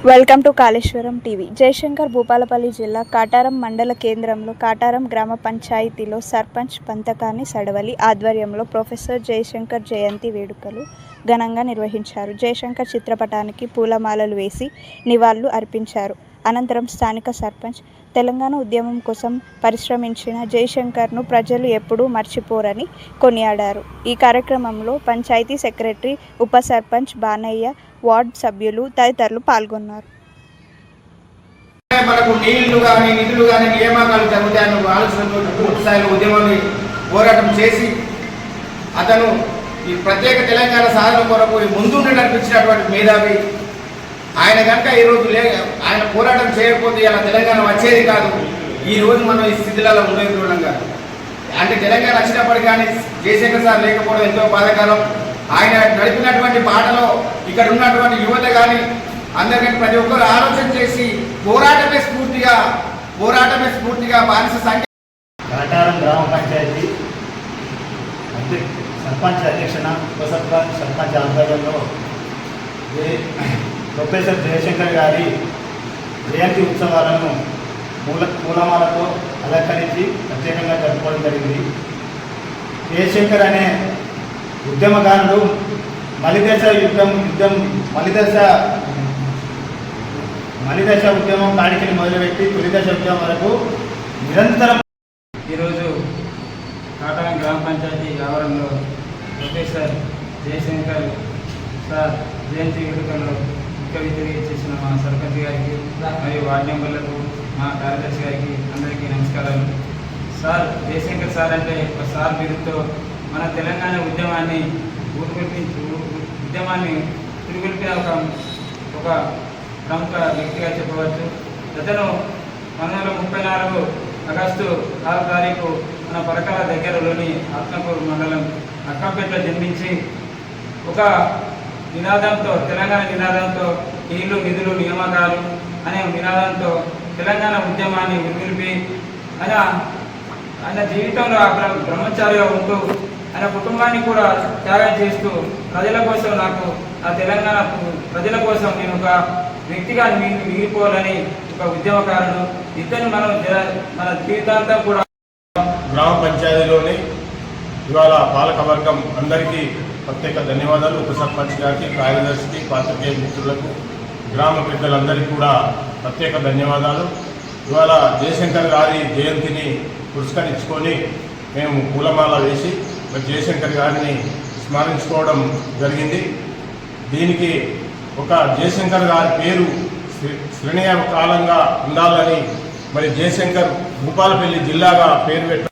Welcome to Kaleshwaram TV. Jayashankar Bhupalpally జిల్లా కాటారం మండల కేంద్రంలో కాటారం గ్రామ పంచాయతీలో సర్పంచ్ పంతకాని సడవలి ఆధ్వర్యంలో ప్రొఫెసర్ జయశంకర్ జయంతి వేడుకలు ఘనంగా నిర్వహించారు. జయశంకర్ చిత్రపటానికి పూలమాలలు వేసి నివాళులు అర్పించారు. అనంతరం స్థానిక సర్పంచ్ తెలంగాణ ఉద్యమం కోసం పరిశ్రమించిన జయశంకర్ను ప్రజలు ఎప్పుడూ మర్చిపోరని కొనియాడారు. ఈ కార్యక్రమంలో పంచాయతీ సెక్రటరీ, ఉప సర్పంచ్ బానయ్య, వార్డు సభ్యులు తదితరులు పాల్గొన్నారు. మనకు నీళ్లు కానీ నిధులు కానీ నియామకాలు జరుగుతాయని ఆలోచనతో పూర్తి స్థాయిలో ఉద్యమాన్ని పోరాటం చేసి అతను ఈ ప్రత్యేక తెలంగాణ సాధన కొరకు ముందుండి నడిపించినటువంటి మేధావి. ఆయన కనుక ఈరోజు ఆయన పోరాటం చేయకపోతే ఇలా తెలంగాణ వచ్చేది కాదు. ఈ రోజు మనం ఈ స్థితిలో ఉండేది కాదు. అంటే తెలంగాణ వచ్చినప్పటికీ కానీ జయశంకర్ సార్ లేకపోవడం ఎంతో బాధాకరం. ఆయన నడిపినటువంటి పాటలో ఇక్కడ ఉన్నటువంటి యువత కానీ అందరికీ ప్రతి ఒక్కరు ఆలోచన చేసి పోరాటమే స్ఫూర్తిగా బానిస సంఖ్య కాటారం గ్రామ పంచాయతీ సర్పంచ్ అధ్యక్షన ఉప సర్పంచ్ ఆధ్వర్యంలో ప్రొఫెసర్ జయశంకర్ గారి జయంతి ఉత్సవాలను పూలమాలతో అలంకరించి ప్రత్యేకంగా జరుపుకోవడం జరిగింది. జయశంకర్ అనే ఉద్యమకారుడు మలిదశ ఉద్యమం కాడికి మొదలుపెట్టి తొలిదశ ఉద్యమం వరకు నిరంతరం. ఈరోజు కాటారం గ్రామ పంచాయతీ ఆవరణలో ప్రొఫెసర్ జయశంకర్ సార్ జయంతి వేడుకల్లో ముఖ్య అతిథిగా చేసిన మా సర్పంచ్ గారికి మరియు వార్డు మెంబర్లకు, మా కార్యదర్శి గారికి అందరికీ నమస్కారాలు. సార్ జయశంకర్ సార్ అంటే ఒక సార్ బిరుదుతో మన తెలంగాణ ఉద్యమాన్ని తిరుగులిపిన ఒక ప్రముఖ వ్యక్తిగా చెప్పవచ్చు. అతను 1934 ఆగస్టు 6వ తారీఖు మన పరకాల దగ్గరలోని ఆత్మకూరు మండలం అక్కంపేటలో జన్మించి ఒక నినాదంతో, తెలంగాణ నినాదంతో, నీళ్లు నిధులు నియామకాలు అనే నినాదంతో తెలంగాణ ఉద్యమాన్ని ఉరిపి ఆయన జీవితంలో బ్రహ్మచారిగా ఉంటూ ఆయన కుటుంబాన్ని కూడా త్యాగం చేస్తూ ప్రజల కోసం, ఆ తెలంగాణ ప్రజల కోసం నేను ఒక వ్యక్తిగా మిగిలిపోవాలని ఒక ఉద్యమకారుడు. ఇద్దరు మన జీవితాంతం కూడా గ్రామ పంచాయతీలోని ఇవాళ పాలకవర్గం అందరికీ ప్రత్యేక ధన్యవాదాలు. ఉప సర్పంచ్ గారికి, కార్యదర్శికి, పాత్రికేయ మిత్రులకు, గ్రామ పెద్దలందరికీ కూడా ప్రత్యేక ధన్యవాదాలు. ఇవాళ జయశంకర్ గారి జయంతిని పురస్కరించుకొని మేము పూలమాల వేసి జయశంకర్ గారిని స్మరించుకోవడం జరిగింది. దీనికి ఒక జయశంకర్ గారి పేరు శ్రేణీయ కాలంగా ఉండాలని జయశంకర్ భూపాలపల్లి జిల్లాగా పేరు పెట్ట